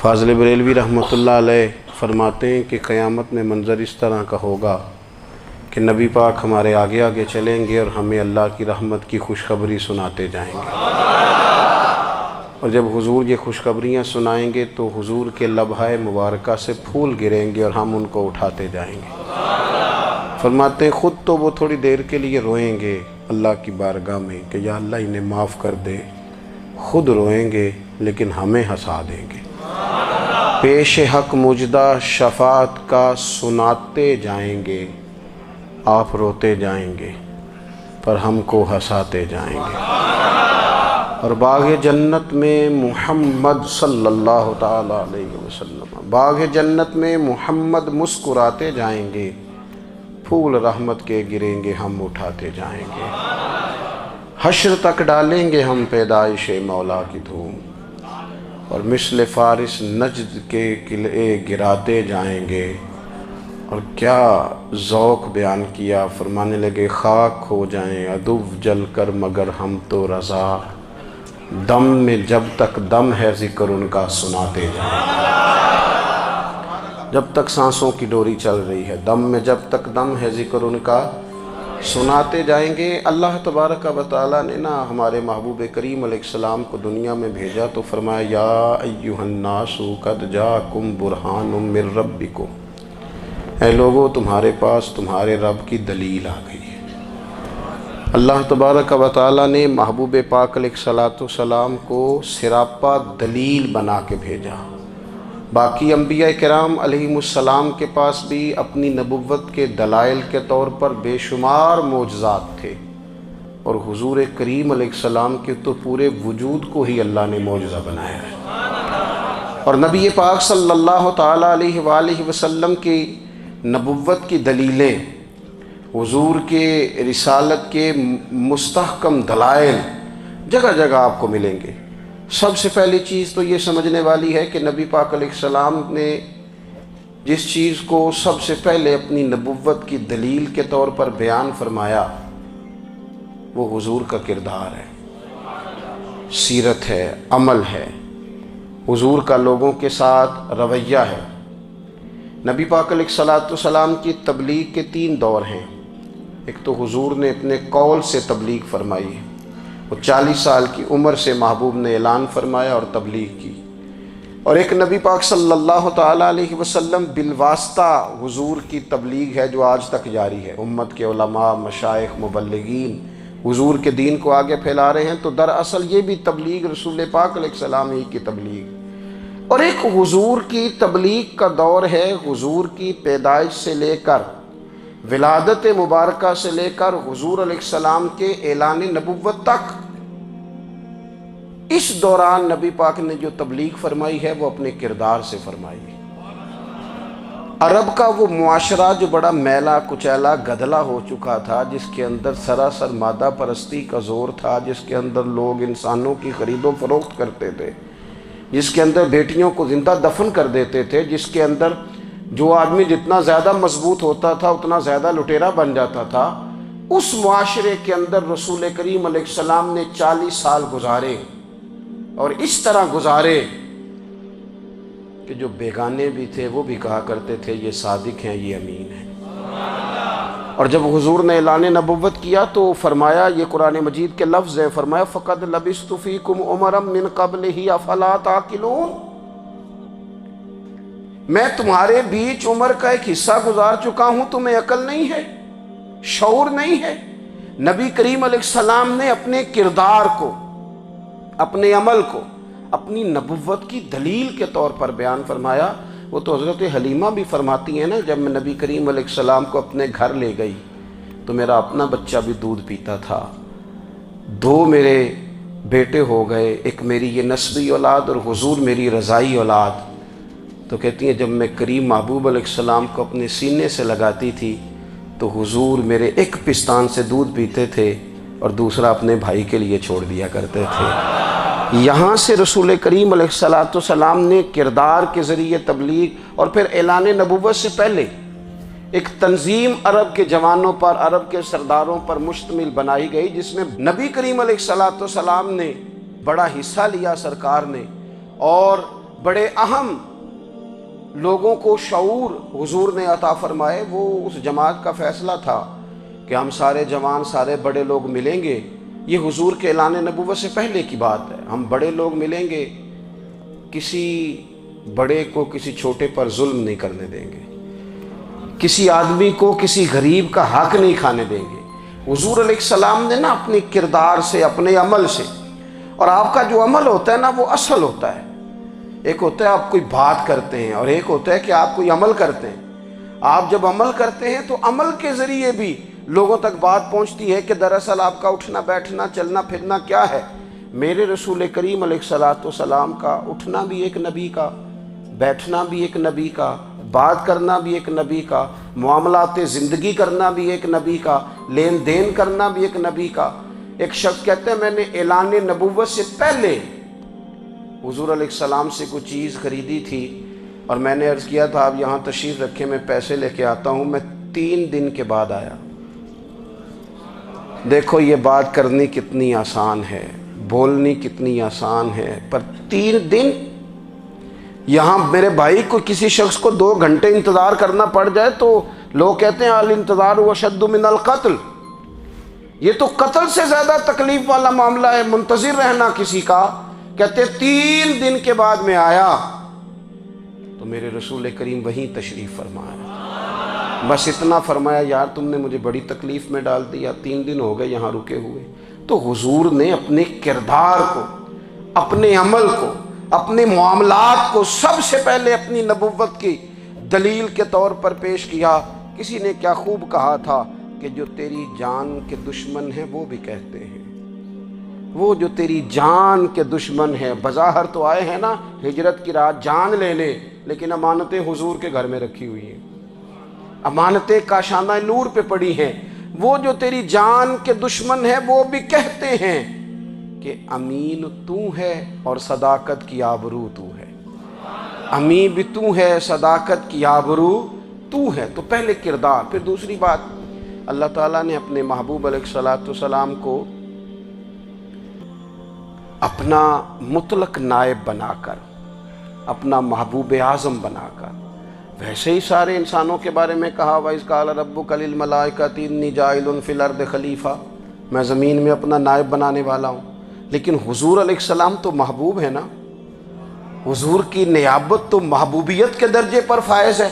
فاضل بریلوی رحمۃ اللہ علیہ فرماتے ہیں کہ قیامت میں منظر اس طرح کا ہوگا کہ نبی پاک ہمارے آگے آگے چلیں گے اور ہمیں اللہ کی رحمت کی خوشخبری سناتے جائیں گے، اور جب حضور یہ خوشخبریاں سنائیں گے تو حضور کے لبھہ مبارکہ سے پھول گریں گے اور ہم ان کو اٹھاتے جائیں گے۔ فرماتے ہیں خود تو وہ تھوڑی دیر کے لیے روئیں گے اللہ کی بارگاہ میں کہ یا اللہ انہیں معاف کر دے، خود روئیں گے لیکن ہمیں ہنسا دیں گے۔ پیش حق مجدہ شفاعت کا سناتے جائیں گے، آپ روتے جائیں گے پر ہم کو ہنساتے جائیں گے۔ اور باغ جنت میں محمد صلی اللہ تعالیٰ علیہ وسلم، باغ جنت میں محمد مسکراتے جائیں گے، پھول رحمت کے گریں گے ہم اٹھاتے جائیں گے۔ حشر تک ڈالیں گے ہم پیدائش مولا کی دھوم، اور مثل فارس نجد کے قلعے گراتے جائیں گے۔ اور کیا ذوق بیان کیا، فرمانے لگے خاک ہو جائیں عدو جل کر مگر ہم تو رضا، دم میں جب تک دم ہے ذکر ان کا سناتے جائیں گے۔ جب تک سانسوں کی ڈوری چل رہی ہے، دم میں جب تک دم ہے ذکر ان کا سناتے جائیں گے۔ اللہ تبارک و تعالیٰ نے ہمارے محبوب کریم علیہ السلام کو دنیا میں بھیجا تو فرمایا یا ایھا الناس قد جاءکم برہان من ربکم، اے لوگو تمہارے پاس تمہارے رب کی دلیل آ گئی ہے۔ اللہ تبارک و تعالیٰ نے محبوب پاک علیہ السلام کو سراپا دلیل بنا کے بھیجا۔ باقی انبیاء کرام علیہم السلام کے پاس بھی اپنی نبوت کے دلائل کے طور پر بے شمار معجزات تھے، اور حضور کریم علیہ السلام کے تو پورے وجود کو ہی اللہ نے معجزہ بنایا ہے۔ اور نبی پاک صلی اللہ تعالیٰ علیہ وآلہ وسلم کی نبوت کی دلیلیں، حضور کے رسالت کے مستحکم دلائل جگہ جگہ آپ کو ملیں گے۔ سب سے پہلی چیز تو یہ سمجھنے والی ہے کہ نبی پاک علیہ السلام نے جس چیز کو سب سے پہلے اپنی نبوت کی دلیل کے طور پر بیان فرمایا وہ حضور کا کردار ہے، سیرت ہے، عمل ہے، حضور کا لوگوں کے ساتھ رویہ ہے۔ نبی پاک علیہ السلام کی تبلیغ کے 3 دور ہیں۔ ایک تو حضور نے اپنے قول سے تبلیغ فرمائی ہے، وہ 40 سال کی عمر سے محبوب نے اعلان فرمایا اور تبلیغ کی۔ اور ایک نبی پاک صلی اللہ تعالیٰ علیہ وسلم بالواسطہ حضور کی تبلیغ ہے جو آج تک جاری ہے۔ امت کے علماء، مشائخ، مبلغین حضور کے دین کو آگے پھیلا رہے ہیں، تو دراصل یہ بھی تبلیغ رسول پاک علیہ السلام ہی کی تبلیغ۔ اور ایک حضور کی تبلیغ کا دور ہے، حضور کی پیدائش سے لے کر ولادت مبارکہ سے لے کر حضور علیہ السلام کے اعلان نبوت تک۔ اس دوران نبی پاک نے جو تبلیغ فرمائی ہے وہ اپنے کردار سے فرمائی ہے۔ عرب کا وہ معاشرہ جو بڑا میلا کچیلا گدلا ہو چکا تھا، جس کے اندر سراسر مادہ پرستی کا زور تھا، جس کے اندر لوگ انسانوں کی خرید و فروخت کرتے تھے، جس کے اندر بیٹیوں کو زندہ دفن کر دیتے تھے، جس کے اندر جو آدمی جتنا زیادہ مضبوط ہوتا تھا اتنا زیادہ لٹیرا بن جاتا تھا، اس معاشرے کے اندر رسول کریم علیہ السلام نے 40 سال گزارے، اور اس طرح گزارے کہ جو بیگانے بھی تھے وہ بھی کہا کرتے تھے یہ صادق ہیں، یہ امین ہیں۔ اور جب حضور نے اعلان نبوت کیا تو فرمایا، یہ قرآن مجید کے لفظ ہے، فرمایا فَقَدْ لَبِثْتُ فِيكُمْ عُمَرًا مِّن قَبْلِهِ أَفَلَا تَعْقِلُونَ، میں تمہارے بیچ عمر کا ایک حصہ گزار چکا ہوں، تمہیں عقل نہیں ہے، شعور نہیں ہے۔ نبی کریم علیہ السلام نے اپنے کردار کو، اپنے عمل کو اپنی نبوت کی دلیل کے طور پر بیان فرمایا۔ وہ تو حضرت حلیمہ بھی فرماتی ہیں نا، جب میں نبی کریم علیہ السلام کو اپنے گھر لے گئی تو میرا اپنا بچہ بھی دودھ پیتا تھا، 2 میرے بیٹے ہو گئے، ایک میری یہ نسبی اولاد اور حضور میری رضائی اولاد۔ تو کہتی ہیں جب میں کریم محبوب علیہ السلام کو اپنے سینے سے لگاتی تھی تو حضور میرے ایک پستان سے دودھ پیتے تھے اور دوسرا اپنے بھائی کے لیے چھوڑ دیا کرتے تھے۔ یہاں سے رسول کریم علیہ السلام نے کردار کے ذریعے تبلیغ، اور پھر اعلان نبوت سے پہلے ایک تنظیم عرب کے جوانوں پر، عرب کے سرداروں پر مشتمل بنائی گئی، جس میں نبی کریم علیہ السلام نے بڑا حصہ لیا سرکار نے، اور بڑے اہم لوگوں کو شعور حضور نے عطا فرمائے، وہ اس جماعت کا فیصلہ تھا کہ ہم سارے جوان، سارے بڑے لوگ ملیں گے۔ یہ حضور کے اعلان نبوت سے پہلے کی بات ہے۔ ہم بڑے لوگ ملیں گے، کسی بڑے کو کسی چھوٹے پر ظلم نہیں کرنے دیں گے، کسی آدمی کو کسی غریب کا حق نہیں کھانے دیں گے۔ حضور علیہ السلام نے نا اپنے کردار سے، اپنے عمل سے، اور آپ کا جو عمل ہوتا ہے نا وہ اصل ہوتا ہے۔ ایک ہوتا ہے آپ کوئی بات کرتے ہیں اور ایک ہوتا ہے کہ آپ کوئی عمل کرتے ہیں۔ آپ جب عمل کرتے ہیں تو عمل کے ذریعے بھی لوگوں تک بات پہنچتی ہے کہ دراصل آپ کا اٹھنا بیٹھنا چلنا پھرنا کیا ہے۔ میرے رسول کریم علیہ الصلاۃ والسلام کا اٹھنا بھی ایک نبی کا، بیٹھنا بھی ایک نبی کا، بات کرنا بھی ایک نبی کا، معاملات زندگی کرنا بھی ایک نبی کا، لین دین کرنا بھی ایک نبی کا۔ ایک شخص کہتے ہیں میں نے اعلان نبوت سے پہلے حضور علیہ السلام سے کوئی چیز خریدی تھی اور میں نے عرض کیا تھا آپ یہاں تشریف رکھیں، میں پیسے لے کے آتا ہوں۔ میں 3 دن کے بعد آیا۔ دیکھو یہ بات کرنی کتنی آسان ہے، بولنی کتنی آسان ہے، پر 3 دن یہاں میرے بھائی کو کسی شخص کو 2 گھنٹے انتظار کرنا پڑ جائے تو لوگ کہتے ہیں الانتظار اشد من القتل، یہ تو قتل سے زیادہ تکلیف والا معاملہ ہے منتظر رہنا کسی کا۔ کہتے 3 دن کے بعد میں آیا تو میرے رسول کریم وہیں تشریف فرمایا، بس اتنا فرمایا یار تم نے مجھے بڑی تکلیف میں ڈال دیا، 3 دن ہو گئے یہاں رکے ہوئے۔ تو حضور نے اپنے کردار کو، اپنے عمل کو، اپنے معاملات کو سب سے پہلے اپنی نبوت کی دلیل کے طور پر پیش کیا۔ کسی نے کیا خوب کہا تھا کہ جو تیری جان کے دشمن ہیں وہ بھی کہتے ہیں، وہ جو تیری جان کے دشمن ہیں، بظاہر تو آئے ہیں نا ہجرت کی رات جان لے لے، لیکن امانتیں حضور کے گھر میں رکھی ہوئی ہیں، امانتیں کاشانہ نور پہ پڑی ہیں۔ وہ جو تیری جان کے دشمن ہیں وہ بھی کہتے ہیں کہ امین تو ہے اور صداقت کی آبرو تو ہے، امین بھی تو ہے، صداقت کی آبرو تو ہے۔ تو پہلے کردار، پھر دوسری بات، اللہ تعالیٰ نے اپنے محبوب علیہ الصلوۃ والسلام کو اپنا مطلق نائب بنا کر، اپنا محبوب اعظم بنا کر، ویسے ہی سارے انسانوں کے بارے میں کہا وَإِذْ قَالَ رَبُّكَ لِلْمَلَائِكَةِ إِنِّي جَاعِلٌ فِي الْأَرْضِ خلیفہ، میں زمین میں اپنا نائب بنانے والا ہوں۔ لیکن حضور علیہ السلام تو محبوب ہے نا، حضور کی نیابت تو محبوبیت کے درجے پر فائز ہے۔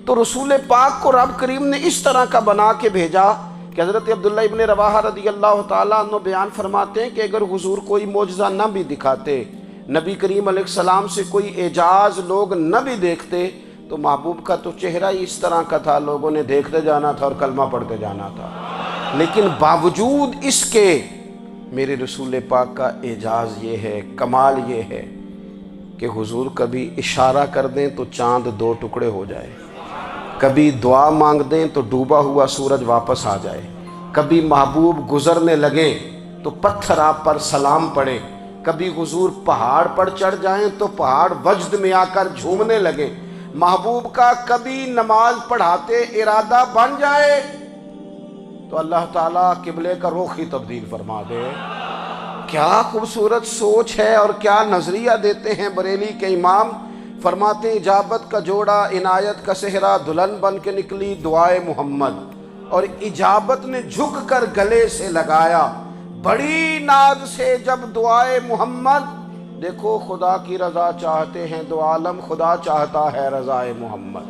تو رسول پاک کو رب کریم نے اس طرح کا بنا کے بھیجا کہ حضرت عبداللہ ابن رواحہ رضی اللہ تعالیٰ عنہ بیان فرماتے ہیں کہ اگر حضور کوئی معجزہ نہ بھی دکھاتے، نبی کریم علیہ السلام سے کوئی اعجاز لوگ نہ بھی دیکھتے، تو محبوب کا تو چہرہ ہی اس طرح کا تھا، لوگوں نے دیکھتے جانا تھا اور کلمہ پڑھتے جانا تھا۔ لیکن باوجود اس کے میرے رسول پاک کا اعجاز یہ ہے، کمال یہ ہے کہ حضور کبھی اشارہ کر دیں تو چاند 2 ٹکڑے ہو جائے، کبھی دعا مانگ دیں تو ڈوبا ہوا سورج واپس آ جائے، کبھی محبوب گزرنے لگے تو پتھر آپ پر سلام پڑے، کبھی حضور پہاڑ پر چڑھ جائیں تو پہاڑ وجد میں آ کر جھومنے لگے، محبوب کا کبھی نماز پڑھاتے ارادہ بن جائے تو اللہ تعالیٰ قبلے کا رخ ہی تبدیل فرما دے۔ کیا خوبصورت سوچ ہے اور کیا نظریہ دیتے ہیں بریلی کے امام۔ فرماتے ہیں اجابت کا جوڑا عنایت کا صحرا، دلہن بن کے نکلی دعائے محمد، اور اجابت نے جھک کر گلے سے لگایا بڑی ناز سے جب دعائے محمد۔ دیکھو خدا کی رضا چاہتے ہیں دو عالم، خدا چاہتا ہے رضائے محمد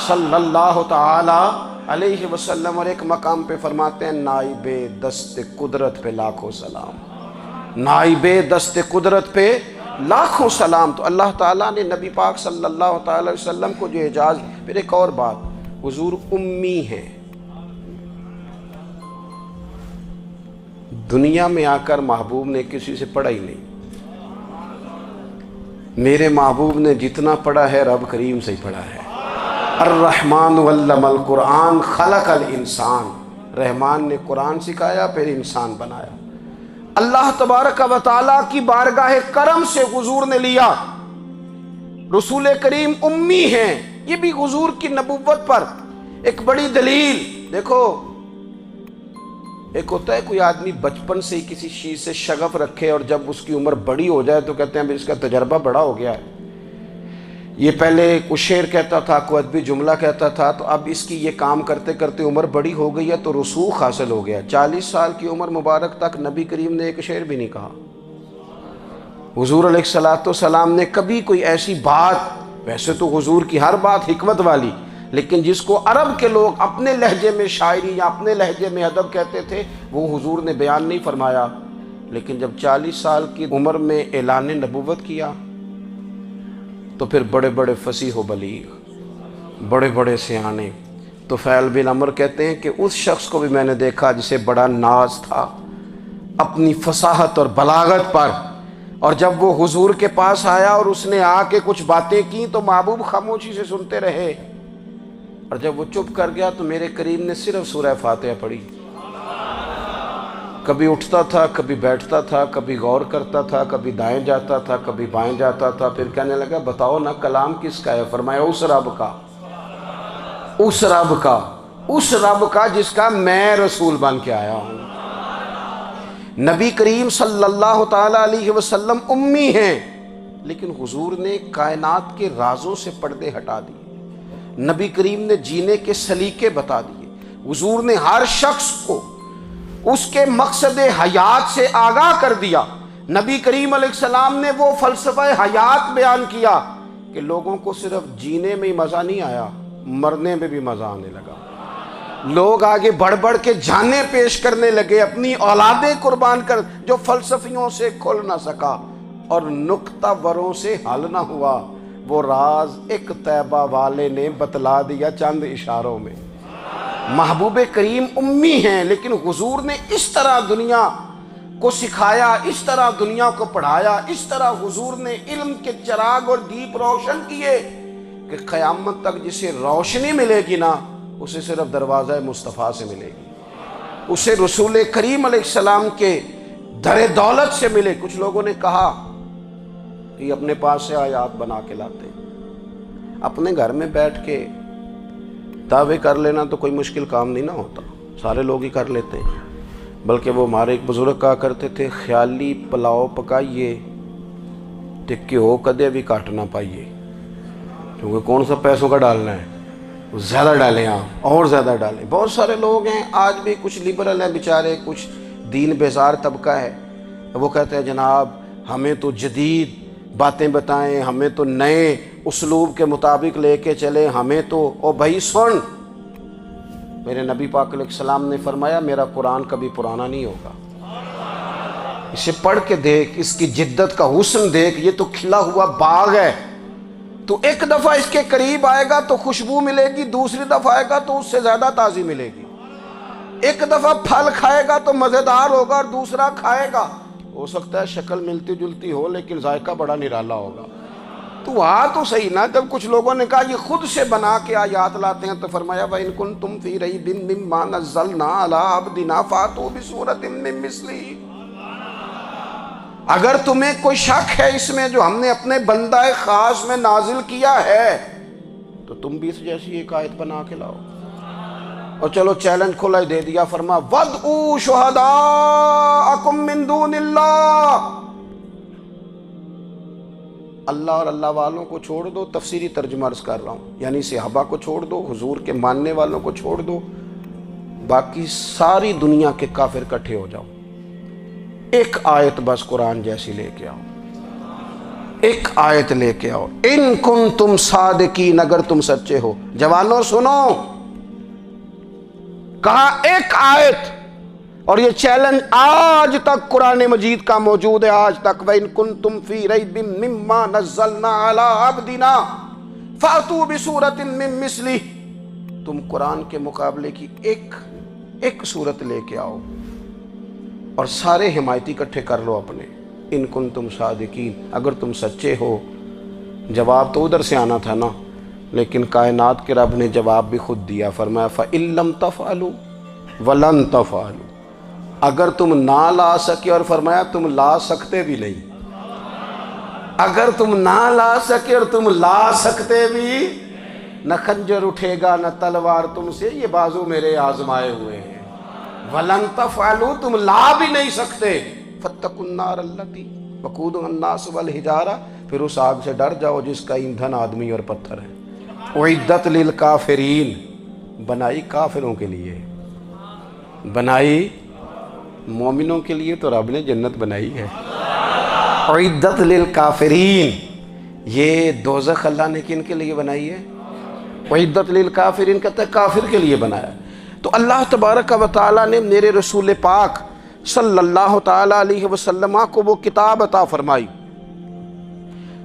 صلی اللہ تعالی علیہ وسلم۔ اور ایک مقام پہ فرماتے ہیں نائب دست قدرت پہ لاکھوں سلام، نائب دست قدرت پہ لاکھوں سلام۔ تو اللہ تعالیٰ نے نبی پاک صلی اللہ تعالی علیہ وسلم کو جو اعجاز۔ پھر ایک اور بات، حضور امی ہیں، دنیا میں آ کر محبوب نے کسی سے پڑھا ہی نہیں۔ میرے محبوب نے جتنا پڑھا ہے رب کریم سے ہی پڑھا ہے۔ الرحمن علم القرآن خلق الانسان، رحمان نے قرآن سکھایا پھر انسان بنایا۔ اللہ تبارک و تعالیٰ کی بارگاہ کرم سے حضور نے لیا۔ رسول کریم امی ہیں، یہ بھی حضور کی نبوت پر ایک بڑی دلیل۔ دیکھو ایک ہوتا ہے کوئی آدمی بچپن سے ہی کسی چیز سے شغف رکھے اور جب اس کی عمر بڑی ہو جائے تو کہتے ہیں اس کا تجربہ بڑا ہو گیا ہے، یہ پہلے کچھ شعر کہتا تھا، کوئی ادبی جملہ کہتا تھا، تو اب اس کی یہ کام کرتے کرتے عمر بڑی ہو گئی ہے تو رسوخ حاصل ہو گیا۔ 40 سال کی عمر مبارک تک نبی کریم نے ایک شعر بھی نہیں کہا۔ حضور علیہ السلام نے کبھی کوئی ایسی بات، ویسے تو حضور کی ہر بات حکمت والی، لیکن جس کو عرب کے لوگ اپنے لہجے میں شاعری یا اپنے لہجے میں ادب کہتے تھے، وہ حضور نے بیان نہیں فرمایا۔ لیکن جب 40 سال کی عمر میں اعلان نبوت کیا تو پھر بڑے بڑے فصیح و بلیغ، بڑے بڑے سیانے طفیل بن عمرو کہتے ہیں کہ اس شخص کو بھی میں نے دیکھا جسے بڑا ناز تھا اپنی فصاحت اور بلاغت پر، اور جب وہ حضور کے پاس آیا اور اس نے آ کے کچھ باتیں کی تو محبوب خاموشی سے سنتے رہے، اور جب وہ چپ کر گیا تو میرے کریم نے صرف سورہ فاتحہ پڑھی۔ کبھی اٹھتا تھا، کبھی بیٹھتا تھا، کبھی غور کرتا تھا، کبھی دائیں جاتا تھا، کبھی بائیں جاتا تھا، پھر کہنے لگا بتاؤ نا کلام کس کا ہے؟ فرمایا اس رب کا، اس رب کا، اس رب کا جس کا میں رسول بن کے آیا ہوں۔ نبی کریم صلی اللہ تعالیٰ علیہ وسلم امی ہیں، لیکن حضور نے کائنات کے رازوں سے پردے ہٹا دیے، نبی کریم نے جینے کے سلیقے بتا دیے، حضور نے ہر شخص کو اس کے مقصد حیات سے آگاہ کر دیا۔ نبی کریم علیہ السلام نے وہ فلسفہ حیات بیان کیا کہ لوگوں کو صرف جینے میں ہی مزہ نہیں آیا، مرنے میں بھی مزہ آنے لگا۔ لوگ آگے بڑھ بڑھ کے جانیں پیش کرنے لگے، اپنی اولادیں قربان کر، جو فلسفیوں سے کھل نہ سکا اور نکتہ وروں سے حل نہ ہوا، وہ راز ایک طیبہ والے نے بتلا دیا چند اشاروں میں۔ محبوب کریم امی ہیں، لیکن حضور نے اس طرح دنیا کو سکھایا، اس طرح دنیا کو پڑھایا، اس طرح حضور نے علم کے چراغ اور دیپ روشن کیے کہ قیامت تک جسے روشنی ملے گی نا، اسے صرف دروازہ مصطفیٰ سے ملے گی، اسے رسول کریم علیہ السلام کے در دولت سے ملے۔ کچھ لوگوں نے کہا کہ اپنے پاس سے آیات بنا کے لاتے، اپنے گھر میں بیٹھ کے دعوے کر لینا تو کوئی مشکل کام نہیں نہ ہوتا، سارے لوگ ہی کر لیتے ہیں۔ بلکہ وہ ہمارے ایک بزرگ کہا کرتے تھے، خیالی پلاؤ پکائیے ٹکے ہو کدے بھی کاٹ نہ پائیے، کیونکہ کون سا پیسوں کا ڈالنا ہے، زیادہ ڈالیں آپ اور زیادہ ڈالیں۔ بہت سارے لوگ ہیں آج بھی، کچھ لبرل ہیں بیچارے، کچھ دین بیزار طبقہ ہے، وہ کہتے ہیں جناب ہمیں تو جدید باتیں بتائیں، ہمیں تو نئے اسلوب کے مطابق لے کے چلیں، ہمیں تو او بھائی سن، میرے نبی پاک علیہ السلام نے فرمایا میرا قرآن کبھی پرانا نہیں ہوگا، اسے پڑھ کے دیکھ، اس کی جدت کا حسن دیکھ، یہ تو کھلا ہوا باغ ہے، تو ایک دفعہ اس کے قریب آئے گا تو خوشبو ملے گی، دوسری دفعہ آئے گا تو اس سے زیادہ تازی ملے گی، ایک دفعہ پھل کھائے گا تو مزیدار ہوگا اور دوسرا کھائے گا، ہو سکتا ہے شکل ملتی جلتی ہو لیکن ذائقہ بڑا نرالا ہوگا۔ تو تو صحیح نا، جب کچھ لوگوں نے کہا یہ خود سے بنا کے آیات لاتے ہیں تو فرمایا وَإِن كُنتُمْ فِي رَيْبٍ مِّمَّا نَزَّلْنَا عَلَىٰ عَبْدِنَا فَأْتُوا بِسُورَةٍ مِّن مِّثْلِهِ، اگر تمہیں کوئی شک ہے اس میں جو ہم نے اپنے بندہ خاص میں نازل کیا ہے تو تم بھی اس جیسی ایک آیت بنا کے لاؤ۔ اور چلو چیلنج کھلا ہی دے دیا، فرما وَادْعُوا شُهَدَاءَكُم مِّن دُونِ اللَّهِ، اللہ اور اللہ والوں کو چھوڑ دو، تفسیری ترجمہ عرض کر رہا ہوں، یعنی صحابہ کو چھوڑ دو، حضور کے ماننے والوں کو چھوڑ دو، باقی ساری دنیا کے کافر اکٹھے ہو جاؤ، ایک آیت بس قرآن جیسی لے کے آؤ، ایک آیت لے کے آؤ، ان کنتم صادقین، اگر تم سچے ہو۔ جوانوں سنو، کہا ایک آیت، اور یہ چیلنج آج تک قرآن مجید کا موجود ہے، آج تک وَإِن كُنتُمْ فِي رَيْبٍ مِّمَّا نَزَّلْنَا عَلَىٰ عَبْدِنَا فَأْتُوا بِسُورَةٍ مِّن مِّثْلِهِ، تم قرآن کے مقابلے کی ایک صورت لے کے آؤ اور سارے حمایتی اکٹھے کر لو اپنے، ان کنتم صادقین، اگر تم سچے ہو۔ جواب تو ادھر سے آنا تھا نا، لیکن کائنات کے رب نے جواب بھی خود دیا، فرمایا فَإِن لَّمْ تَفْعَلُوا وَلَن تَفْعَلُوا، اگر تم نہ لا سکے، اور فرمایا تم لا سکتے بھی نہیں، اگر تم نہ لا سکے اور تم لا سکتے بھی، نہ خنجر اٹھے گا نہ تلوار تم سے، یہ بازو میرے آزمائے ہوئے ہیں، وَلَن تَفْعَلُوا، تم لا بھی نہیں سکتے، فَاتَّقُوا النَّارَ الَّتِي وَقُودُهَا النَّاسُ وَالْحِجَارَةُ، پھر اس آگ سے ڈر جاؤ جس کا ایندھن آدمی اور پتھر ہے۔ اعدت للکافرین، بنائی کافروں کے لیے، بنائی مومنوں کے لیے تو رب نے جنت بنائی ہے۔ اعدت للکافرین، یہ دوزخ اللہ نے کن کے لیے بنائی ہے؟ اعدت للکافرین کہتا ہے کافر کے لیے بنایا۔ تو اللہ تبارک و تعالیٰ نے میرے رسول پاک صلی اللہ تعالیٰ علیہ وسلم کو وہ کتاب عطا فرمائی،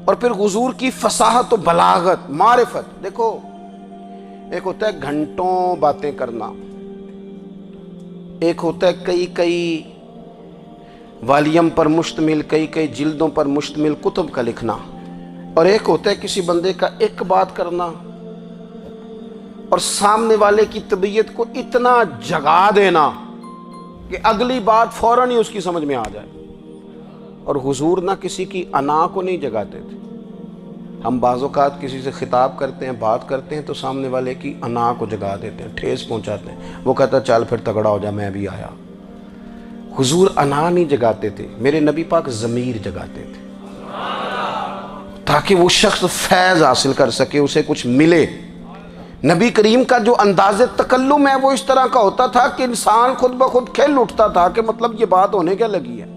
اور پھر حضور کی فصاحت و بلاغت، معرفت۔ دیکھو ایک ہوتا ہے گھنٹوں باتیں کرنا، ایک ہوتا ہے کئی کئی والیم پر مشتمل، کئی کئی جلدوں پر مشتمل کتب کا لکھنا، اور ایک ہوتا ہے کسی بندے کا ایک بات کرنا اور سامنے والے کی طبیعت کو اتنا جگا دینا کہ اگلی بات فوراً ہی اس کی سمجھ میں آ جائے۔ اور حضور نہ کسی کی انا کو نہیں جگاتے تھے۔ ہم بعض اوقات کسی سے خطاب کرتے ہیں، بات کرتے ہیں تو سامنے والے کی انا کو جگا دیتے ہیں، ٹھیس پہنچاتے ہیں، وہ کہتا ہے چل پھر تگڑا ہو جا میں بھی آیا۔ حضور انا نہیں جگاتے تھے، میرے نبی پاک ضمیر جگاتے تھے تاکہ وہ شخص فیض حاصل کر سکے، اسے کچھ ملے۔ نبی کریم کا جو انداز تکلم ہے وہ اس طرح کا ہوتا تھا کہ انسان خود بخود کھل اٹھتا تھا کہ مطلب یہ بات ہونے کیا لگی ہے،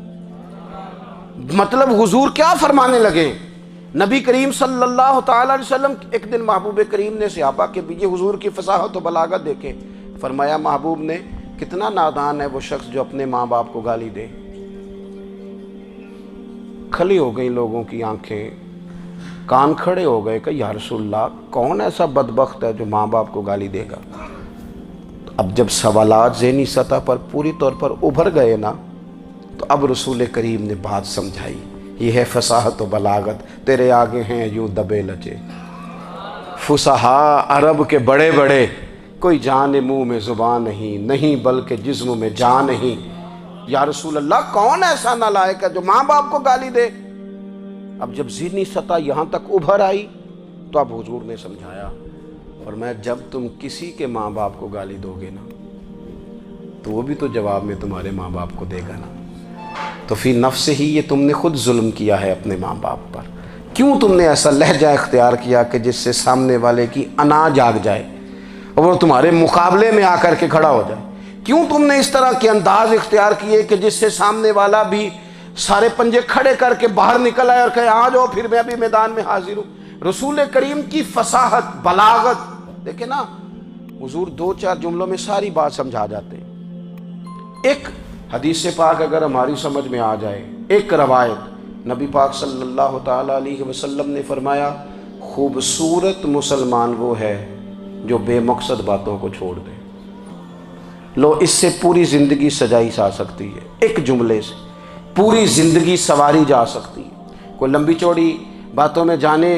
مطلب حضور کیا فرمانے لگے۔ نبی کریم صلی اللہ تعالیٰ علیہ وسلم، ایک دن محبوب کریم نے صحابہ کے پیچھے حضور کی فصاحت و بلاغت دیکھے، فرمایا محبوب نے کتنا نادان ہے وہ شخص جو اپنے ماں باپ کو گالی دے۔ کھلی ہو گئی لوگوں کی آنکھیں، کان کھڑے ہو گئے کہ یا رسول اللہ کون ایسا بدبخت ہے جو ماں باپ کو گالی دے گا۔ اب جب سوالات ذہنی سطح پر پوری طور پر ابھر گئے نا، تو اب رسول کریم نے بات سمجھائی۔ یہ ہے فصاحت و بلاغت، تیرے آگے ہیں یوں دبے لچے فصحاء عرب کے بڑے بڑے، کوئی جان منہ میں زبان نہیں بلکہ جسم میں جان نہیں۔ یا رسول اللہ کون ایسا نالائق ہے جو ماں باپ کو گالی دے؟ اب جب ذہنی سطح یہاں تک ابھر آئی تو اب حضور نے سمجھایا، فرمایا جب تم کسی کے ماں باپ کو گالی دو گے نا تو وہ بھی تو جواب میں تمہارے ماں باپ کو دے گا نا، تو فی نفس ہی یہ تم نے خود ظلم کیا ہے اپنے ماں باپ پر۔ کیوں تم نے ایسا لہجہ اختیار کیا کہ جس سے سامنے والے کی انا جاگ جائے اور وہ تمہارے مقابلے میں آ کر کے کھڑا ہو جائے؟ کیوں تم نے اس طرح کے انداز اختیار کیے کہ جس سے سامنے والا بھی سارے پنجے کھڑے کر کے باہر نکل آئے اور کہے آ جاؤ پھر میں ابھی میدان میں حاضر ہوں؟ رسول کریم کی فصاحت بلاغت دیکھیں نا، حضور دو چار جملوں میں ساری بات سمجھا جاتے ہیں۔ ایک حدیث پاک اگر ہماری سمجھ میں آ جائے، ایک روایت نبی پاک صلی اللہ تعالیٰ علیہ وسلم نے فرمایا خوبصورت مسلمان وہ ہے جو بے مقصد باتوں کو چھوڑ دے۔ لو اس سے پوری زندگی سجائی جا سکتی ہے، ایک جملے سے پوری زندگی سواری جا سکتی ہے، کوئی لمبی چوڑی باتوں میں جانے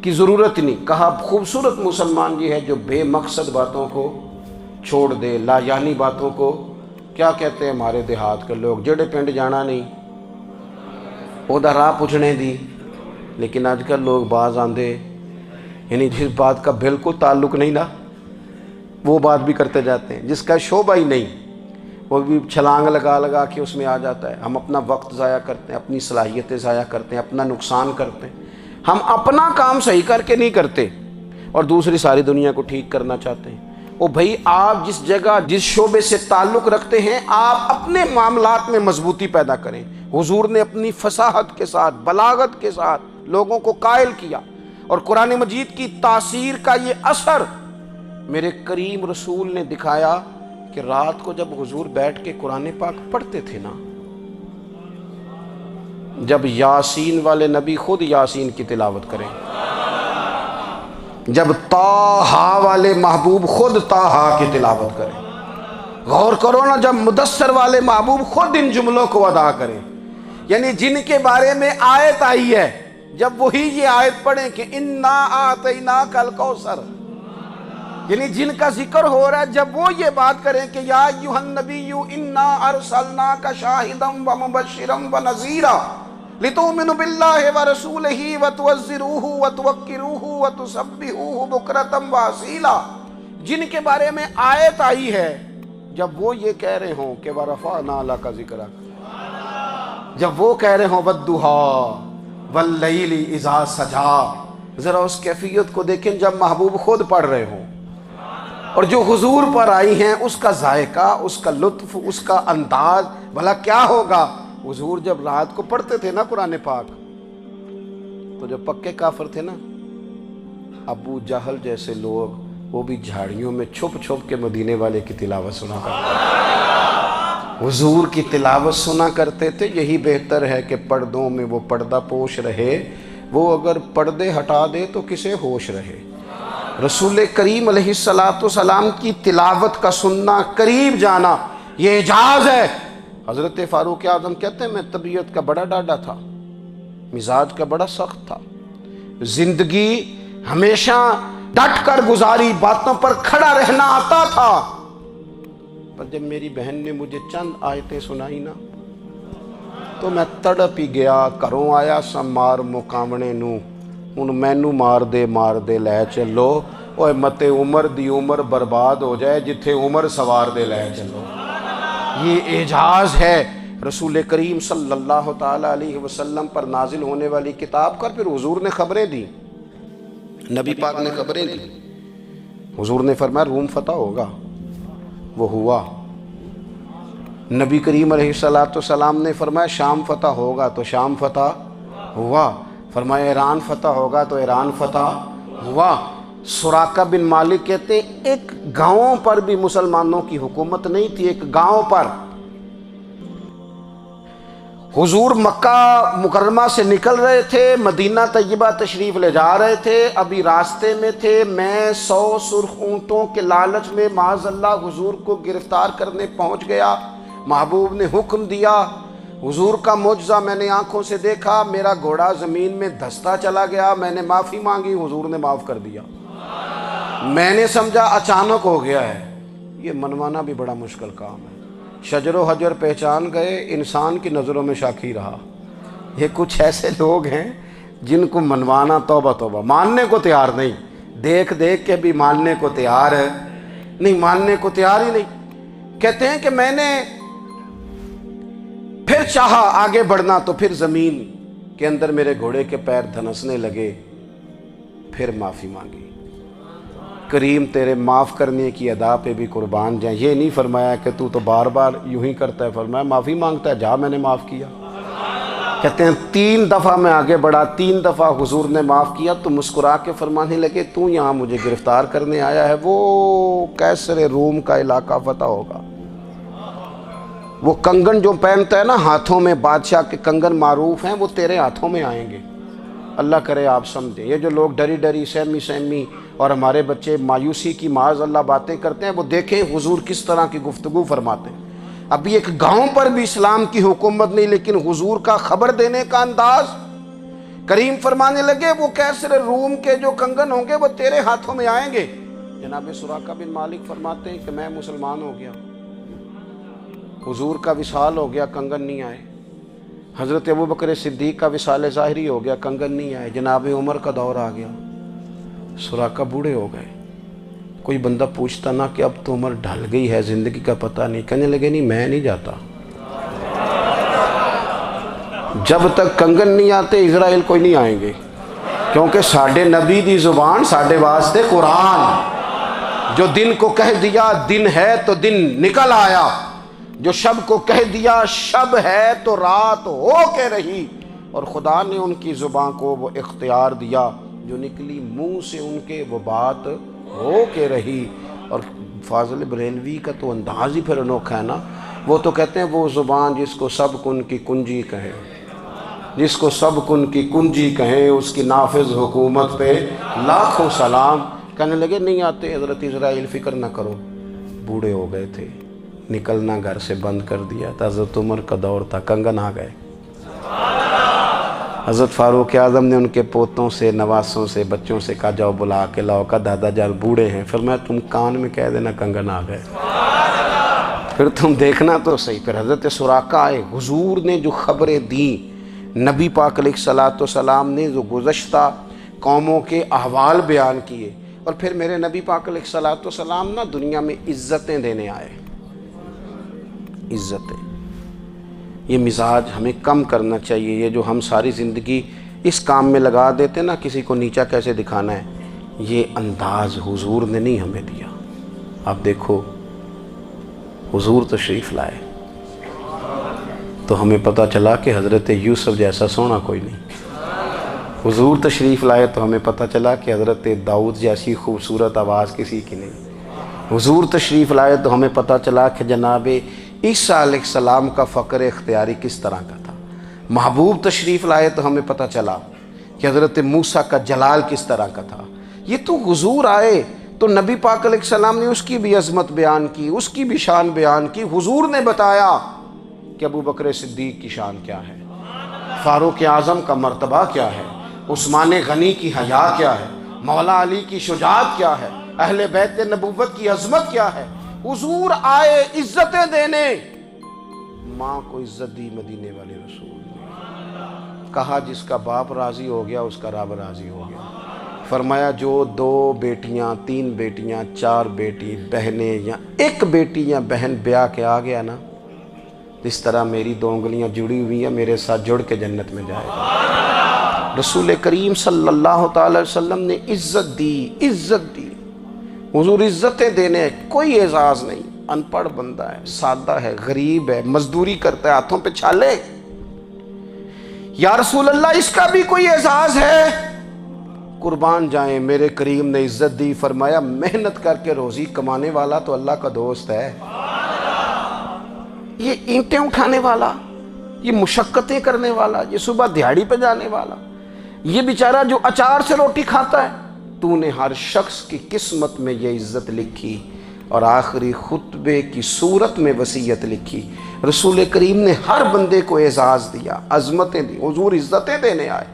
کی ضرورت نہیں۔ کہا خوبصورت مسلمان یہ ہے جو بے مقصد باتوں کو چھوڑ دے، لا یعنی باتوں کو، کیا کہتے ہیں ہمارے دیہات کے لوگ، جڑے پنڈ جانا نہیں اودا راہ پوچھنے دی۔ لیکن آج کل لوگ باز آندے یعنی جس بات کا بالکل تعلق نہیں نا وہ بات بھی کرتے جاتے ہیں، جس کا شعبہ ہی نہیں وہ بھی چھلانگ لگا لگا کے اس میں آ جاتا ہے۔ ہم اپنا وقت ضائع کرتے ہیں، اپنی صلاحیتیں ضائع کرتے ہیں، اپنا نقصان کرتے ہیں۔ ہم اپنا کام صحیح کر کے نہیں کرتے اور دوسری ساری دنیا کو ٹھیک کرنا چاہتے ہیں۔ او بھائی آپ جس جگہ جس شعبے سے تعلق رکھتے ہیں آپ اپنے معاملات میں مضبوطی پیدا کریں۔ حضور نے اپنی فصاحت کے ساتھ بلاغت کے ساتھ لوگوں کو قائل کیا، اور قرآن مجید کی تاثیر کا یہ اثر میرے کریم رسول نے دکھایا کہ رات کو جب حضور بیٹھ کے قرآن پاک پڑھتے تھے نا، جب یاسین والے نبی خود یاسین کی تلاوت کریں، جب طٰہٰ والے محبوب خود طٰہٰ کی تلاوت کریں، غور کرو نا جب مدثر والے محبوب خود ان جملوں کو ادا کریں، یعنی جن کے بارے میں آیت آئی ہے جب وہی یہ آیت پڑھیں کہ اِنَّا أَعْطَيْنَاكَ الْكَوْثَرَ، یعنی جن کا ذکر ہو رہا ہے جب وہ یہ بات کریں کہ یا ایھا النبی انا ارسلناک شاہدا ومبشرا ونذیرا لتؤمنوا باللہ ورسولہ وتعزروہ وتوقروہ وتسبحوہ بکرۃ واصیلا، جن کے بارے میں آیت آئی ہے جب وہ یہ کہہ رہے ہوں کہ ورفعنا لک ذکرک، جب وہ کہہ رہے ہوں والضحیٰ واللیل اذا سجا، ذرا اس کیفیت کو دیکھیں جب محبوب خود پڑھ رہے ہوں، اور جو حضور پر آئی ہیں اس کا ذائقہ، اس کا لطف، اس کا انداز بھلا کیا ہوگا۔ حضور جب رات کو پڑھتے تھے نا قرآن پاک، تو جو پکے کافر تھے نا، ابو جہل جیسے لوگ، وہ بھی جھاڑیوں میں چھپ چھپ کے مدینے والے کی تلاوت سنا کرتے تھے، حضور کی تلاوت سنا کرتے تھے۔ یہی بہتر ہے کہ پردوں میں وہ پردہ پوش رہے، وہ اگر پردے ہٹا دے تو کسے ہوش رہے۔ رسول کریم علیہ السلام کی تلاوت کا سننا، قریب جانا، یہ اعجاز ہے۔ حضرت فاروق اعظم کہتے ہیں میں طبیعت کا بڑا ڈاڈا تھا، مزاج کا بڑا سخت تھا، زندگی ہمیشہ ڈٹ کر گزاری، باتوں پر کھڑا رہنا آتا تھا، پر جب میری بہن نے مجھے چند آیتیں سنائی نا تو میں تڑپ ہی گیا۔ کروں آیا سا مار مقامنے نو، ہن مینو مار دے لے چلو، اوے متے عمر دی عمر برباد ہو جائے، جتھے عمر سوار دے لے چلو۔ یہ اعجاز ہے رسول کریم صلی اللہ تعالیٰ علیہ وسلم پر نازل ہونے والی کتاب کا۔ پھر حضور نے خبریں دی، نبی پاک نے خبریں دی۔ حضور نے فرمایا روم فتح ہوگا، وہ ہوا۔ نبی کریم علیہ السلام نے فرمایا شام فتح ہوگا، تو شام فتح ہوا۔ فرمایا ایران فتح ہوگا، تو ایران فتح ہوا۔ سراقہ بن مالک کہتے ہیں ایک گاؤں پر بھی مسلمانوں کی حکومت نہیں تھی، ایک گاؤں پر۔ حضور مکہ مکرمہ سے نکل رہے تھے، مدینہ طیبہ تشریف لے جا رہے تھے، ابھی راستے میں تھے، میں 100 سرخ اونٹوں کے لالچ میں معاذ اللہ حضور کو گرفتار کرنے پہنچ گیا۔ محبوب نے حکم دیا، حضور کا معجزہ میں نے آنکھوں سے دیکھا، میرا گھوڑا زمین میں دھستا چلا گیا، میں نے معافی مانگی، حضور نے معاف کر دیا۔ میں نے سمجھا اچانک ہو گیا ہے۔ یہ منوانا بھی بڑا مشکل کام ہے۔ شجر و حجر پہچان گئے، انسان کی نظروں میں شاکی رہا۔ یہ کچھ ایسے لوگ ہیں جن کو منوانا توبہ توبہ، ماننے کو تیار نہیں، دیکھ دیکھ کے بھی ماننے کو تیار ہے نہیں، ماننے کو تیار ہی نہیں۔ کہتے ہیں کہ میں نے پھر چاہا آگے بڑھنا، تو پھر زمین کے اندر میرے گھوڑے کے پیر دھنسنے لگے، پھر معافی مانگی۔ کریم تیرے معاف کرنے کی ادا پہ بھی قربان جائیں۔ یہ نہیں فرمایا کہ تو بار بار یوں ہی کرتا ہے، فرمایا معافی مانگتا ہے، جا میں نے معاف کیا۔ کہتے ہیں 3 دفعہ میں آگے بڑھا، 3 دفعہ حضور نے معاف کیا، تو مسکرا کے فرمانے لگے تو یہاں مجھے گرفتار کرنے آیا ہے، وہ کیسر روم کا علاقہ فتح ہوگا۔ وہ کنگن جو پہنتا ہے نا ہاتھوں میں، بادشاہ کے کنگن معروف ہیں، وہ تیرے ہاتھوں میں آئیں گے۔ اللہ کرے آپ سمجھیں۔ یہ جو لوگ ڈری ڈری سہمی اور ہمارے بچے مایوسی کی معاذ اللہ باتیں کرتے ہیں، وہ دیکھیں حضور کس طرح کی گفتگو فرماتے ہیں۔ ابھی ایک گاؤں پر بھی اسلام کی حکومت نہیں، لیکن حضور کا خبر دینے کا انداز۔ کریم فرمانے لگے وہ کیسر روم کے جو کنگن ہوں گے وہ تیرے ہاتھوں میں آئیں گے۔ جناب سراقہ بن مالک فرماتے ہیں کہ میں مسلمان ہو گیا، حضور کا وصال ہو گیا، کنگن نہیں آئے۔ حضرت ابوبکر صدیق کا وصال ظاہری ہو گیا، کنگن نہیں آئے۔ جناب عمر کا دور آ گیا، سراقہ بوڑھے ہو گئے۔ کوئی بندہ پوچھتا نا کہ اب تو عمر ڈھل گئی ہے، زندگی کا پتہ نہیں، کہنے لگے نہیں میں نہیں جاتا، جب تک کنگن نہیں آتے اسرائیل کوئی نہیں آئیں گے، کیونکہ ساڈے نبی دی زبان ساڈے واسطے قرآن۔ جو دن کو کہہ دیا دن ہے تو دن نکل آیا، جو شب کو کہہ دیا شب ہے تو رات ہو کے رہی، اور خدا نے ان کی زبان کو وہ اختیار دیا، جو نکلی منہ سے ان کے وہ بات ہو کے رہی۔ اور فاضل بریلوی کا تو انداز ہی پھر انوکھا ہے نا، وہ تو کہتے ہیں وہ زبان جس کو سب کن کی کنجی کہیں، جس کو سب کن کی کنجی کہیں، اس کی نافذ حکومت پہ لاکھوں سلام۔ کہنے لگے نہیں آتے حضرت اسرائیل، فکر نہ کرو، بوڑھے ہو گئے تھے، نکلنا گھر سے بند کر دیا تھا، حضرت عمر کا دور تھا، کنگن آ گئے۔ حضرت فاروق اعظم نے ان کے پوتوں سے، نواسوں سے، بچوں سے کہا جاؤ بلا کے لاؤ، کا دادا جان بوڑھے ہیں، پھر میں تم کان میں کہہ دینا کنگن آ گئے، پھر تم دیکھنا تو صحیح۔ پھر حضرت سراقہ آئے، حضور نے جو خبریں دیں، نبی پاک علیہ السلام نے جو گزشتہ قوموں کے احوال بیان کیے، اور پھر میرے نبی پاک علیہ السلام نا دنیا میں عزتیں دینے آئے، عزتیں۔ یہ مزاج ہمیں کم کرنا چاہیے، یہ جو ہم ساری زندگی اس کام میں لگا دیتے نا، کسی کو نیچا کیسے دکھانا ہے، یہ انداز حضور نے نہیں ہمیں دیا۔ آپ دیکھو حضور تشریف لائے تو ہمیں پتہ چلا کہ حضرت یوسف جیسا سونا کوئی نہیں۔ حضور تشریف لائے تو ہمیں پتہ چلا کہ حضرت داؤد جیسی خوبصورت آواز کسی کی نہیں۔ حضور تشریف لائے تو ہمیں پتہ چلا کہ جناب عیسیٰ علیہ السلام کا فقر اختیاری کس طرح کا تھا۔ محبوب تشریف لائے تو ہمیں پتہ چلا کہ حضرت موسیٰ کا جلال کس طرح کا تھا۔ یہ تو حضور آئے تو نبی پاک علیہ السلام نے اس کی بھی عظمت بیان کی، اس کی بھی شان بیان کی۔ حضور نے بتایا کہ ابو بکر صدیق کی شان کیا ہے، فاروق اعظم کا مرتبہ کیا ہے، عثمان غنی کی حیا کیا ہے، مولا علی کی شجاعت کیا ہے، اہل بیت نبوت کی عظمت کیا ہے۔ حضور آئے عزتیں دینے، ماں کو عزت دی مدینے والے رسول نے، کہا جس کا باپ راضی ہو گیا اس کا رب راضی ہو گیا۔ فرمایا جو 2 بیٹیاں 3 بیٹیاں 4 بیٹی بہنیں یا 1 بیٹی یا بہن بیاہ کے آ گیا نا، اس طرح میری 2 انگلیاں جڑی ہوئی ہیں، میرے ساتھ جڑ کے جنت میں جائے گا۔ رسول کریم صلی اللہ تعالی وسلم نے عزت دی، عزت دی۔ حضور عزتیں دینے، کوئی اعزاز نہیں، ان پڑھ بندہ ہے، سادہ ہے، غریب ہے، مزدوری کرتا ہے، ہاتھوں پہ چھالے۔ یا رسول اللہ اس کا بھی کوئی اعزاز ہے؟ قربان جائیں، میرے کریم نے عزت دی، فرمایا محنت کر کے روزی کمانے والا تو اللہ کا دوست ہے۔ یہ اینٹیں اٹھانے والا، یہ مشقتیں کرنے والا، یہ صبح دیہڑی پہ جانے والا، یہ بیچارہ جو اچار سے روٹی کھاتا ہے، تو نے ہر شخص کی قسمت میں یہ عزت لکھی اور آخری خطبے کی صورت میں وصیت لکھی۔ رسول کریم نے ہر بندے کو اعزاز دیا، عظمتیں دی۔ حضور عزتیں دینے آئے،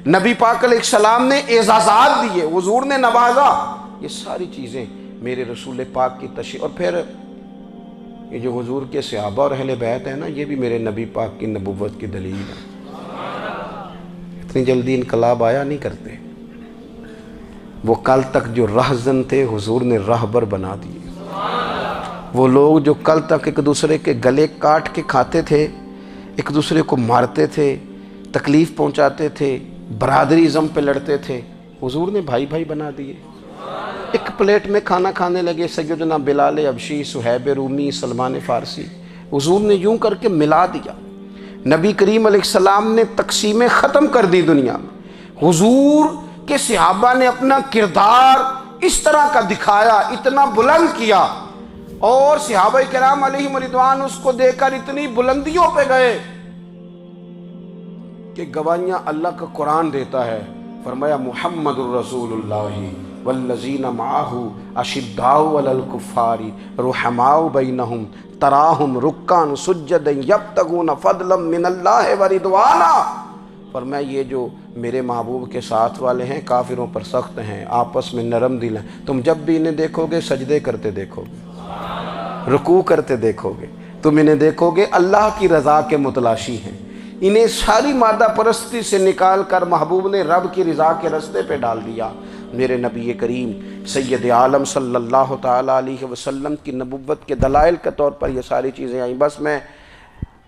نبی پاک علیہ السلام نے اعزازات دیے، حضور نے نوازا۔ یہ ساری چیزیں میرے رسول پاک کی تشریف، اور پھر یہ جو حضور کے صحابہ اور اہل بیت ہیں نا، یہ بھی میرے نبی پاک کی نبوت کی دلیل ہے۔ اتنی جلدی انقلاب آیا نہیں کرتے، وہ کل تک جو رہزن تھے حضور نے راہبر بنا دیے۔ وہ لوگ جو کل تک ایک دوسرے کے گلے کاٹ کے کھاتے تھے، ایک دوسرے کو مارتے تھے، تکلیف پہنچاتے تھے، برادری ازم پہ لڑتے تھے، حضور نے بھائی بھائی بنا دیے۔ ایک پلیٹ میں کھانا کھانے لگے، سیدنا بلال حبشی، صہیب رومی، سلمان فارسی، حضور نے یوں کر کے ملا دیا۔ نبی کریم علیہ السلام نے تقسیمیں ختم کر دی دنیا میں۔ حضور کے صحابہ نے اپنا کردار اس طرح کا دکھایا، اتنا بلند کیا، اور صحابہ کرام علیہم رضوان اس کو دیکھ کر اتنی بلندیوں پہ گئے کہ گواہیاں اللہ کا قرآن دیتا ہے۔ فرمایا محمد الرسول اللہ والذین معہ اشداء علی الکفار رحماء بینہم تراہم رکعا سجدا یبتغون فضلا من اللہ ورضوانا۔ فرمایا یہ جو میرے محبوب کے ساتھ والے ہیں کافروں پر سخت ہیں، آپس میں نرم دل ہیں، تم جب بھی انہیں دیکھو گے سجدے کرتے دیکھو گے، رکوع کرتے دیکھو گے، تم انہیں دیکھو گے اللہ کی رضا کے متلاشی ہیں۔ انہیں ساری مادہ پرستی سے نکال کر محبوب نے رب کی رضا کے رستے پہ ڈال دیا۔ میرے نبی کریم سید عالم صلی اللہ تعالیٰ علیہ وسلم کی نبوت کے دلائل کے طور پر یہ ساری چیزیں آئیں۔ بس میں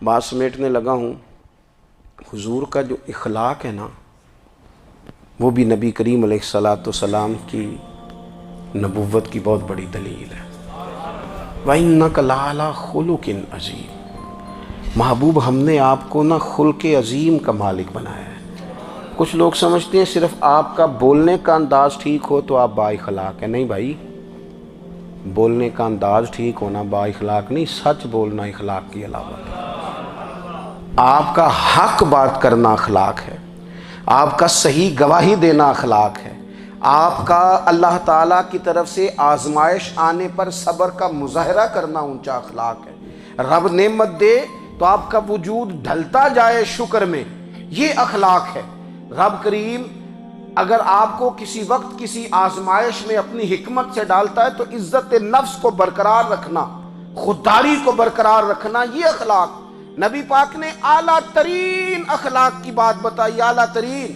بات سمیٹنے لگا ہوں۔ حضور کا جو اخلاق ہے نا، وہ بھی نبی کریم علیہ السلام کی نبوت کی بہت بڑی دلیل ہے۔ وَإِنَّكَ لَعَلَىٰ خُلُقٍ عَظِيمٍ۔ محبوب ہم نے آپ کو نا خلق عظیم کا مالک بنایا ہے۔ کچھ لوگ سمجھتے ہیں صرف آپ کا بولنے کا انداز ٹھیک ہو تو آپ با اخلاق ہیں۔ نہیں بھائی، بولنے کا انداز ٹھیک ہونا با اخلاق نہیں، سچ بولنا اخلاق کی علامت ہے۔ آپ کا حق بات کرنا اخلاق ہے، آپ کا صحیح گواہی دینا اخلاق ہے، آپ کا اللہ تعالیٰ کی طرف سے آزمائش آنے پر صبر کا مظاہرہ کرنا اونچا اخلاق ہے۔ رب نعمت دے تو آپ کا وجود ڈھلتا جائے شکر میں، یہ اخلاق ہے۔ رب کریم اگر آپ کو کسی وقت کسی آزمائش میں اپنی حکمت سے ڈالتا ہے تو عزت نفس کو برقرار رکھنا، خودداری کو برقرار رکھنا، یہ اخلاق۔ نبی پاک نے اعلیٰ ترین اخلاق کی بات بتائی، اعلیٰ ترین۔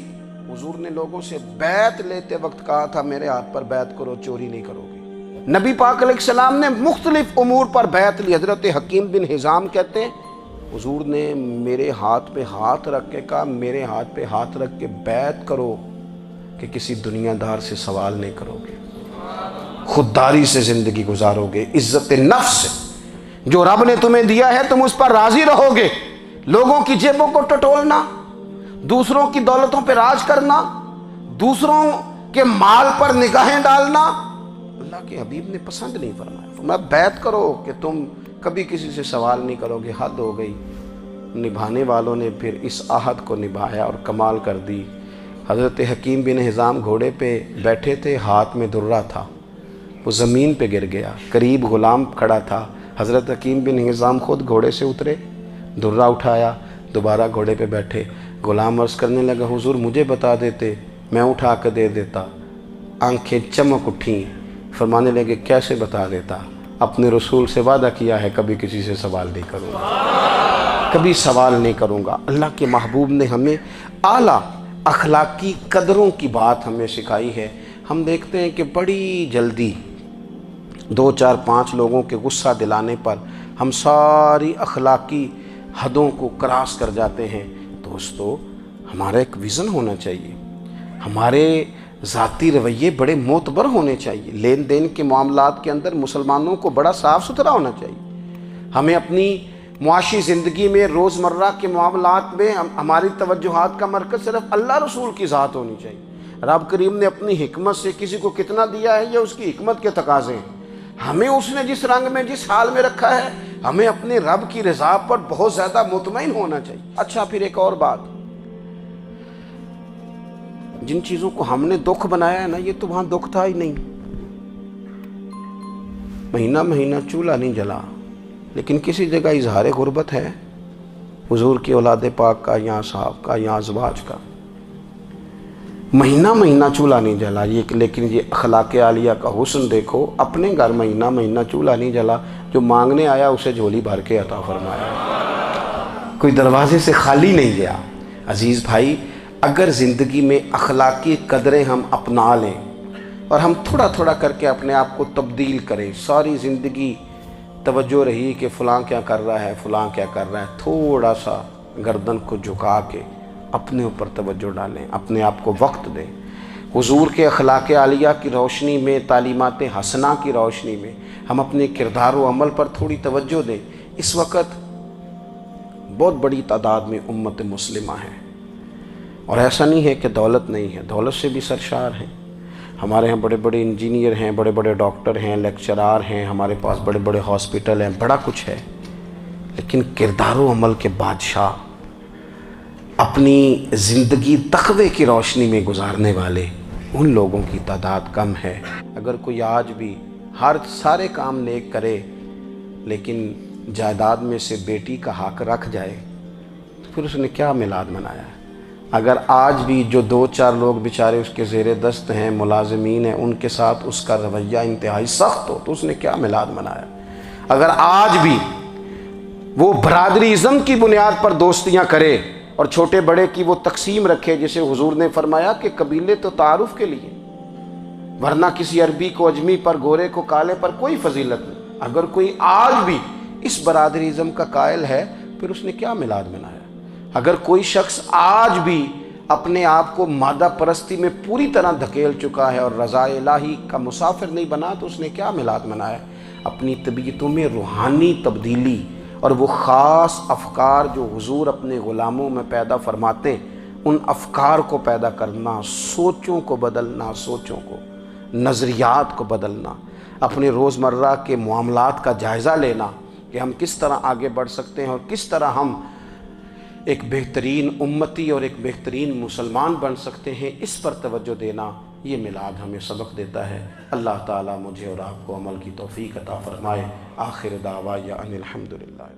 حضور نے لوگوں سے بیعت لیتے وقت کہا تھا میرے ہاتھ پر بیعت کرو، چوری نہیں کرو گے۔ نبی پاک علیہ السلام نے مختلف امور پر بیعت لی۔ حضرت حکیم بن حزام کہتے ہیں حضور نے میرے ہاتھ پہ ہاتھ رکھ کے کہا، میرے ہاتھ پہ ہاتھ رکھ کے بیعت کرو کہ کسی دنیا دار سے سوال نہیں کرو گے، خودداری سے زندگی گزارو گے، عزت نفس سے، جو رب نے تمہیں دیا ہے تم اس پر راضی رہو گے۔ لوگوں کی جیبوں کو ٹٹولنا، دوسروں کی دولتوں پہ راج کرنا، دوسروں کے مال پر نگاہیں ڈالنا اللہ کے حبیب نے پسند نہیں فرمایا۔ فرمایا بیعت کرو کہ تم کبھی کسی سے سوال نہیں کرو گے۔ حد ہو گئی۔ نبھانے والوں نے پھر اس عہد کو نبھایا اور کمال کر دی۔ حضرت حکیم بن حزام گھوڑے پہ بیٹھے تھے، ہاتھ میں درہ تھا، وہ زمین پہ گر گیا، قریب غلام کھڑا تھا، حضرت حکیم بن حزام خود گھوڑے سے اترے، درہ اٹھایا، دوبارہ گھوڑے پہ بیٹھے۔ غلام عرض کرنے لگا، حضور مجھے بتا دیتے میں اٹھا کے دے دیتا۔ آنکھیں چمک اٹھیں، فرمانے لگے کیسے بتا دیتا؟ اپنے رسول سے وعدہ کیا ہے کبھی کسی سے سوال نہیں کروں گا، کبھی سوال نہیں کروں گا۔ اللہ کے محبوب نے ہمیں اعلیٰ اخلاقی قدروں کی بات ہمیں سکھائی ہے۔ ہم دیکھتے ہیں کہ بڑی جلدی 2 4 5 لوگوں کے غصہ دلانے پر ہم ساری اخلاقی حدوں کو کراس کر جاتے ہیں۔ دوستو، ہمارا ایک ویژن ہونا چاہیے، ہمارے ذاتی رویے بڑے معتبر ہونے چاہیے، لین دین کے معاملات کے اندر مسلمانوں کو بڑا صاف ستھرا ہونا چاہیے۔ ہمیں اپنی معاشی زندگی میں، روزمرہ کے معاملات میں ہماری توجہات کا مرکز صرف اللہ رسول کی ذات ہونی چاہیے۔ رب کریم نے اپنی حکمت سے کسی کو کتنا دیا ہے یہ اس کی حکمت کے تقاضے ہیں۔ ہمیں اس نے جس رنگ میں، جس حال میں رکھا ہے، ہمیں اپنے رب کی رضا پر بہت زیادہ مطمئن ہونا چاہیے۔ اچھا، پھر ایک اور بات، جن چیزوں کو ہم نے دکھ بنایا ہے نا، یہ تو وہاں دکھ تھا ہی نہیں۔ مہینہ مہینہ چولہا نہیں جلا، لیکن کسی جگہ اظہار غربت ہے، حضور کی اولاد پاک کا یا صحاب کا یا ازواج کا۔ مہینہ مہینہ چولہا نہیں جلا، لیکن یہ اخلاق عالیہ کا حسن دیکھو۔ اپنے گھر مہینہ مہینہ چولہا نہیں جلا، جو مانگنے آیا اسے جھولی بھر کے عطا فرمایا، کوئی دروازے سے خالی نہیں گیا۔ عزیز بھائی، اگر زندگی میں اخلاقی قدریں ہم اپنا لیں اور ہم تھوڑا تھوڑا کر کے اپنے آپ کو تبدیل کریں، ساری زندگی توجہ رہی کہ فلاں کیا کر رہا ہے، فلاں کیا کر رہا ہے، تھوڑا سا گردن کو جھکا کے اپنے اوپر توجہ ڈالیں، اپنے آپ کو وقت دیں۔ حضور کے اخلاق عالیہ کی روشنی میں، تعلیمات حسنہ کی روشنی میں ہم اپنے کردار و عمل پر تھوڑی توجہ دیں۔ اس وقت بہت بڑی تعداد میں امت مسلمہ ہے، اور ایسا نہیں ہے کہ دولت نہیں ہے، دولت سے بھی سرشار ہیں۔ ہمارے ہاں بڑے بڑے انجینئر ہیں، بڑے بڑے ڈاکٹر ہیں، لیکچرار ہیں، ہمارے پاس بڑے بڑے ہاسپٹل ہیں، بڑا کچھ ہے، لیکن کردار و عمل کے بادشاہ، اپنی زندگی تقوی کی روشنی میں گزارنے والے، ان لوگوں کی تعداد کم ہے۔ اگر کوئی آج بھی سارے کام نیک کرے لیکن جائیداد میں سے بیٹی کا حق رکھ جائے تو پھر اس نے کیا میلاد منایا ہے؟ اگر آج بھی جو 2 4 لوگ بیچارے اس کے زیر دست ہیں، ملازمین ہیں، ان کے ساتھ اس کا رویہ انتہائی سخت ہو تو اس نے کیا میلاد منایا؟ اگر آج بھی وہ برادری ازم کی بنیاد پر دوستیاں کرے اور چھوٹے بڑے کی وہ تقسیم رکھے، جسے حضور نے فرمایا کہ قبیلے تو تعارف کے لیے، ورنہ کسی عربی کو اجمی پر، گورے کو کالے پر کوئی فضیلت نہیں۔ اگر کوئی آج بھی اس برادری ازم کا قائل ہے پھر اس نے کیا میلاد منایا؟ اگر کوئی شخص آج بھی اپنے آپ کو مادہ پرستی میں پوری طرح دھکیل چکا ہے اور رضا الہی کا مسافر نہیں بنا تو اس نے کیا میلاد منایا؟ اپنی طبیعتوں میں روحانی تبدیلی اور وہ خاص افکار جو حضور اپنے غلاموں میں پیدا فرماتے، ان افکار کو پیدا کرنا، سوچوں کو بدلنا، سوچوں کو، نظریات کو بدلنا، اپنے روزمرہ کے معاملات کا جائزہ لینا کہ ہم کس طرح آگے بڑھ سکتے ہیں اور کس طرح ہم ایک بہترین امتی اور ایک بہترین مسلمان بن سکتے ہیں، اس پر توجہ دینا، یہ میلاد ہمیں سبق دیتا ہے۔ اللہ تعالیٰ مجھے اور آپ کو عمل کی توفیق عطا فرمائے۔ آخر دعوایا ان الحمدللہ۔